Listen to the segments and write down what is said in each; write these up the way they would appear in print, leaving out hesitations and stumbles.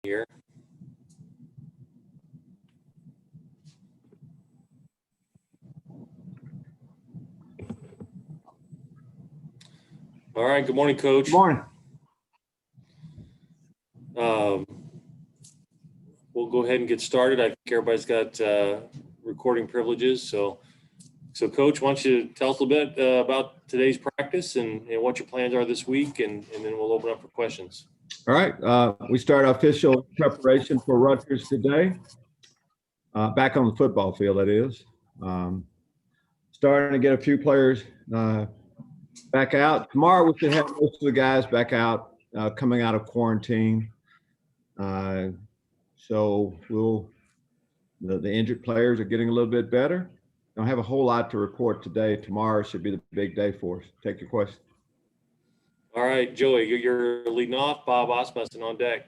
here. All right. Good morning, Coach. Good morning. We'll go ahead and get started. I think everybody's got recording privileges. So Coach, why don't you tell us a little bit about today's practice and what your plans are this week, and then we'll open up for questions. All right. We start official preparation for Rutgers today. Back on the football field, that is. Starting to get a few players back out. Tomorrow we should have most of the guys back out coming out of quarantine. So the injured players are getting a little bit better. Don't have a whole lot to report today. Tomorrow should be the big day for us. Take your question. All right, Joey, you're leading off. Bob Osmussen on deck.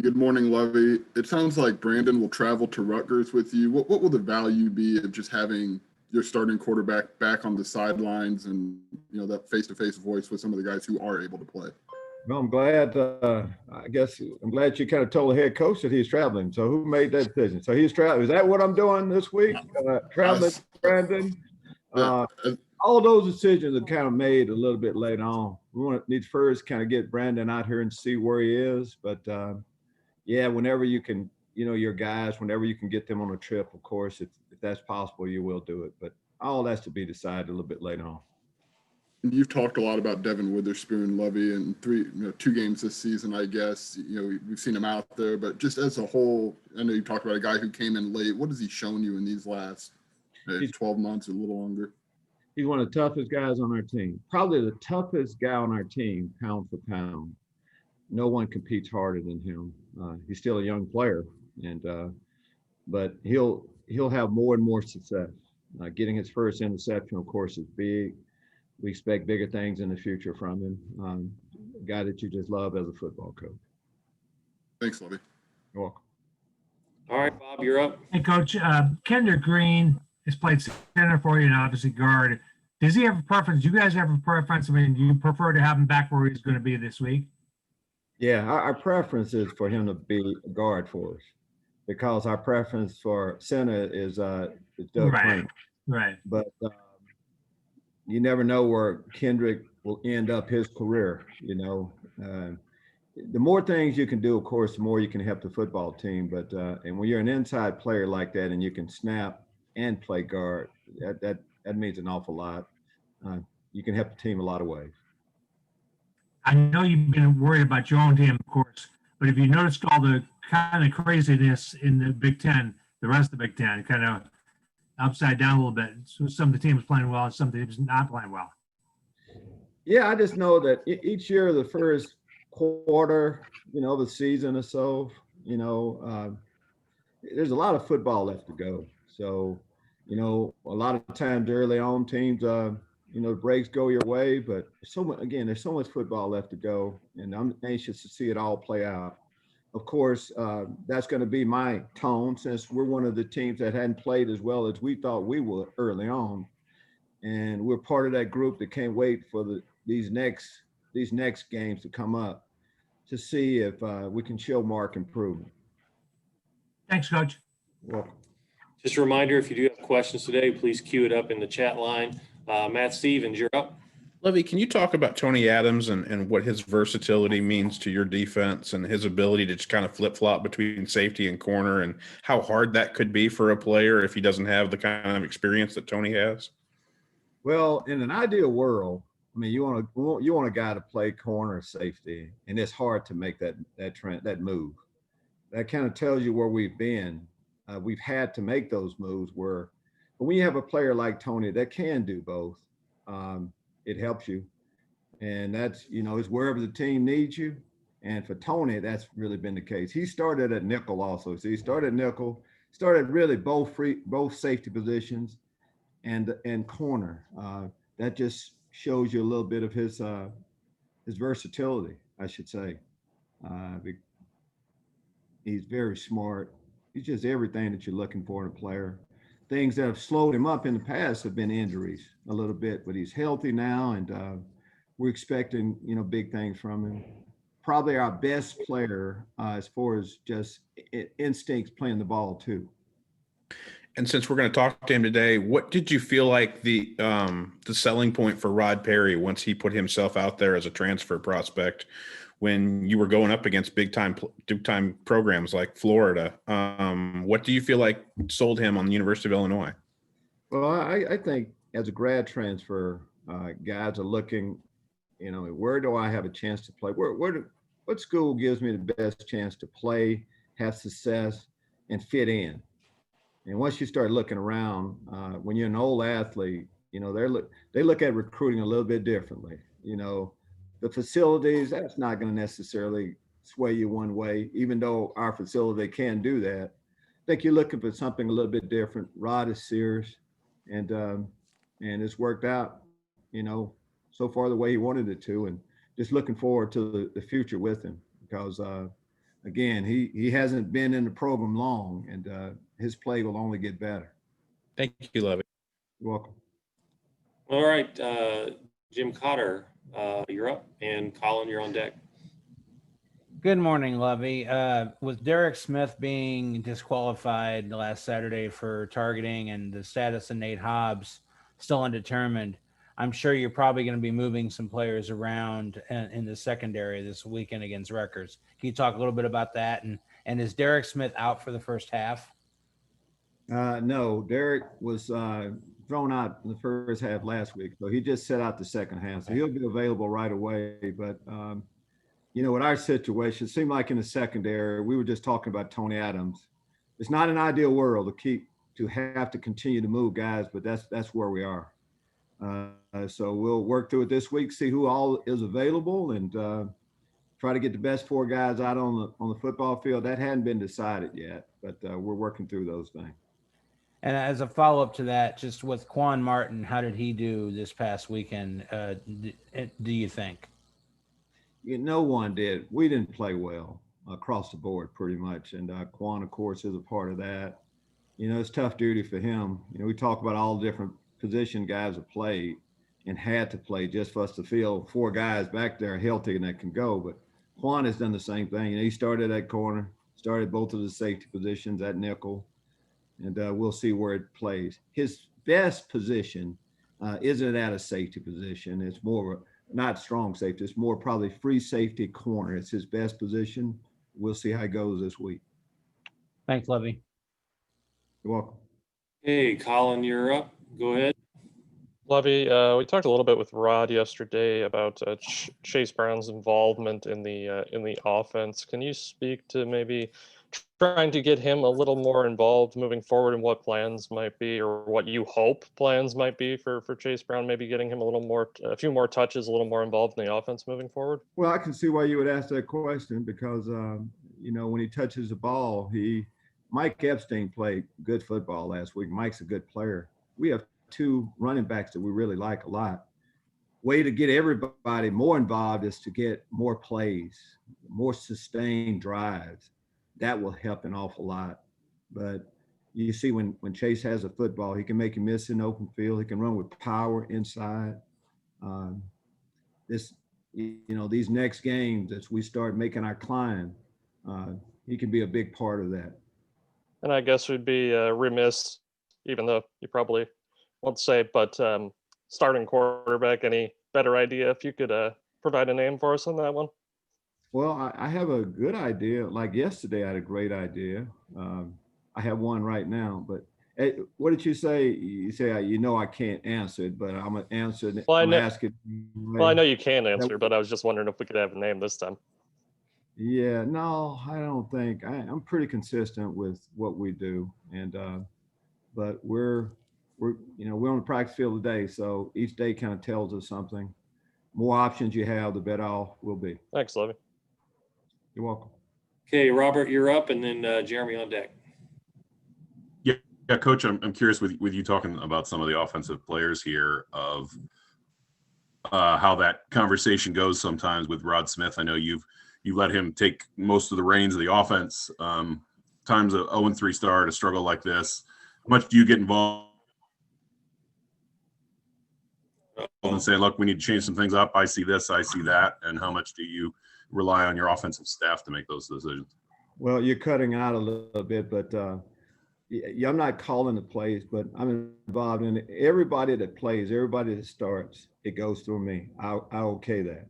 Good morning, Lovie. It sounds like Brandon will travel to Rutgers with you. What will the value be of just having your starting quarterback back on the sidelines and, that face-to-face voice with some of the guys who are able to play? Well, I'm glad. I'm glad you kind of told the head coach that he's traveling. So who made that decision? So he's traveling. Is that what I'm doing this week? Traveling, Brandon. All those decisions are kind of made a little bit later on. We need to first kind of get Brandon out here and see where he is. But whenever you can, your guys, whenever you can get them on a trip, of course, if that's possible, you will do it. But all that's to be decided a little bit later on. You've talked a lot about Devin Witherspoon, Lovie, and 2 games this season, I guess. We've seen him out there, but just as a whole, I know you talked about a guy who came in late. What has he shown you in these last 12 months or a little longer? He's one of the toughest guys on our team. Probably the toughest guy on our team, pound for pound. No one competes harder than him. He's still a young player, but he'll have more and more success. Getting his first interception, of course, is big. We expect bigger things in the future from him. A guy that you just love as a football coach. Thanks, Lovie. You're welcome. All right, Bob, you're up. Hey, Coach. Kendrick Green has played center for you and obviously guard. Does he have a preference? Do you guys have a preference? I mean, do you prefer to have him back where he's going to be this week? Yeah, our preference is for him to be a guard for us because our preference for center is Doug Frank. Right. But you never know where Kendrick will end up his career. The more things you can do, of course, the more you can help the football team. But and when you're an inside player like that and you can snap and play guard, that means an awful lot. You can help the team a lot of ways. I know you've been worried about your own team, of course, but have you noticed all the kind of craziness in the Big Ten, the rest of the Big Ten, kind of upside down a little bit? So some of the teams playing well and some teams not playing well. Yeah, I just know that each year, the first quarter, the season or so, there's a lot of football left to go. So, a lot of times early on teams, breaks go your way, but there's so much football left to go, and I'm anxious to see it all play out. Of course, that's going to be my tone since we're one of the teams that hadn't played as well as we thought we would early on, and we're part of that group that can't wait for these next games to come up to see if we can show mark improvement. Thanks, Coach. You're welcome. Just a reminder, if you do have questions today, please queue it up in the chat line. Matt Stevens, you're up. Lovie, can you talk about Tony Adams and what his versatility means to your defense and his ability to just kind of flip-flop between safety and corner, and how hard that could be for a player if he doesn't have the kind of experience that Tony has? Well, in an ideal world, I mean, you want a guy to play corner or safety, and it's hard to make that move. That kind of tells you where we've been. We've had to make those moves but when you have a player like Tony that can do both, it helps you. And that's, it's wherever the team needs you. And for Tony, that's really been the case. He started at nickel also. So he started nickel, started really both safety positions and corner. That just shows you a little bit of his versatility, I should say. He's very smart. He's just everything that you're looking for in a player. Things that have slowed him up in the past have been injuries a little bit, but he's healthy now, and we're expecting, big things from him. probably our best player as far as just instincts playing the ball too. And since we're going to talk to him today, what did you feel like the selling point for Rod Perry once he put himself out there as a transfer prospect when you were going up against big time programs like Florida? What do you feel like sold him on the University of Illinois? Well, I think as a grad transfer, guys are looking, where do I have a chance to play? What school gives me the best chance to play, have success, and fit in? And once you start looking around, when you're an old athlete, they look at recruiting a little bit differently. The facilities, that's not going to necessarily sway you one way, even though our facility can do that. I think you're looking for something a little bit different. Rod is serious, and it's worked out, so far the way he wanted it to, and just looking forward to the future with him because, again, he hasn't been in the program long, and his play will only get better. Thank you, Lovie. You're welcome. All right, Jim Cotter, you're up, and Colin, you're on deck. Good morning, Lovie. With Derek Smith being disqualified last Saturday for targeting and the status of Nate Hobbs still undetermined, I'm sure you're probably going to be moving some players around in the secondary this weekend against Rutgers. Can you talk a little bit about that? And is Derek Smith out for the first half? No, Derek was thrown out in the first half last week, so he just set out the second half. So he'll be available right away. But with our situation, it seemed like in the secondary, we were just talking about Tony Adams. It's not an ideal world to have to continue to move guys, but that's where we are. So we'll work through it this week, see who all is available, and try to get the best 4 guys out on the football field. That hadn't been decided yet, but we're working through those things. And as a follow-up to that, just with Quan Martin, how did he do this past weekend, do you think? No one did. We didn't play well across the board pretty much. And Quan, of course, is a part of that. It's tough duty for him. We talk about all the different position guys have played and had to play just for us to feel 4 guys back there healthy and that can go. But Quan has done the same thing. He started at corner, started both of the safety positions at nickel, and we'll see where it plays. His best position isn't at a safety position. It's more not strong safety. It's more probably free safety corner. It's his best position. We'll see how it goes this week. Thanks, Lovie. You're welcome. Hey, Colin, you're up. Go ahead. Lovie, we talked a little bit with Rod yesterday about Chase Brown's involvement in the offense. Can you speak to maybe trying to get him a little more involved moving forward and what plans might be, or what you hope plans might be for Chase Brown, maybe getting him a few more touches, a little more involved in the offense moving forward? Well, I can see why you would ask that question because, when he touches the ball, Mike Epstein played good football last week. Mike's a good player. We have 2 running backs that we really like a lot. Way to get everybody more involved is to get more plays, more sustained drives. That will help an awful lot. But you see when Chase has a football, he can make you miss in open field. He can run with power inside. These next games, as we start making our climb, he can be a big part of that. And I guess we'd be remiss, even though you probably won't say, but starting quarterback, any better idea if you could provide a name for us on that one? Well, I have a good idea. Like yesterday, I had a great idea. I have one right now, but what did you say? You say, I can't answer it, but I'm going to answer it. Well, I know you can answer, but I was just wondering if we could have a name this time. Yeah, no, I don't think. I'm pretty consistent with what we do. And, but we're on the practice field today. So each day kind of tells us something. More options you have, the better off we'll be. Thanks, Lovie. You're welcome. Okay, Robert, you're up, and then Jeremy on deck. Yeah, Coach, I'm curious with you talking about some of the offensive players here of how that conversation goes sometimes with Rod Smith. I know you let him take most of the reins of the offense. Times a 0-3 start, a struggle like this. How much do you get involved and say, look, we need to change some things up? I see this, I see that. And how much do you rely on your offensive staff to make those decisions? Well, you're cutting out a little bit, but I'm not calling the plays, but I'm involved in it. Everybody that plays, everybody that starts, it goes through me. I okay that.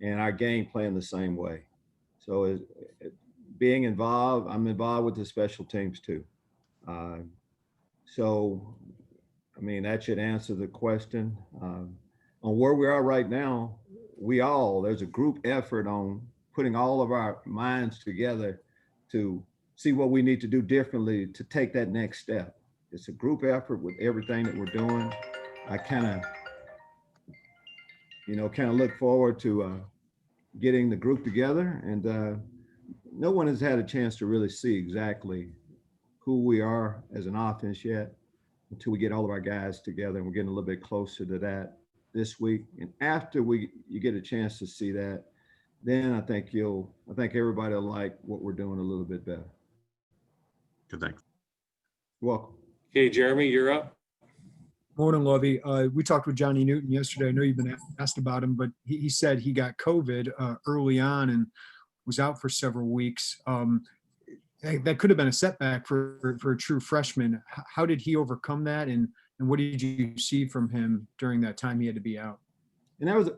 And our game plan the same way. So being involved, I'm involved with the special teams too. So, I mean, that should answer the question. On where we are right now, there's a group effort on putting all of our minds together to see what we need to do differently to take that next step. It's a group effort with everything that we're doing. I kind of look forward to getting the group together, and no one has had a chance to really see exactly who we are as an offense yet until we get all of our guys together, and we're getting a little bit closer to that this week. And after you get a chance to see that, then I think everybody will like what we're doing a little bit better. Good, thanks. You're welcome. Okay, Jeremy, you're up. Morning, Lovie. We talked with Johnny Newton yesterday. I know you've been asked about him, but he said he got COVID early on and was out for several weeks. That could have been a setback for a true freshman. How did he overcome that, and what did you see from him during that time he had to be out? And that was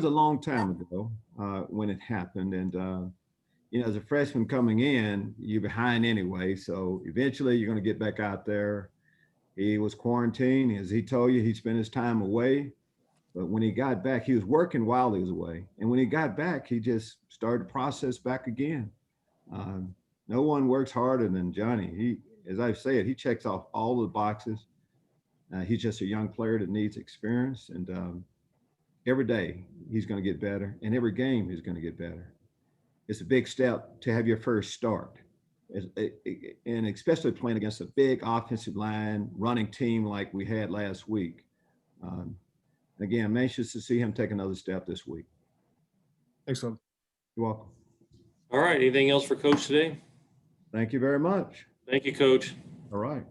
a long time ago when it happened. And as a freshman coming in, you're behind anyway. So eventually you're going to get back out there. He was quarantined. As he told you, he spent his time away. But when he got back, he was working while he was away. And when he got back, he just started the process back again. No one works harder than Johnny. He, as I've said, he checks off all the boxes. He's just a young player that needs experience. And every day he's going to get better. And every game he's going to get better. It's a big step to have your first start. And especially playing against a big offensive line running team like we had last week. Again, I'm anxious to see him take another step this week. Thanks, Lovie. You're welcome. All right. Anything else for Coach today? Thank you very much. Thank you, Coach. All right.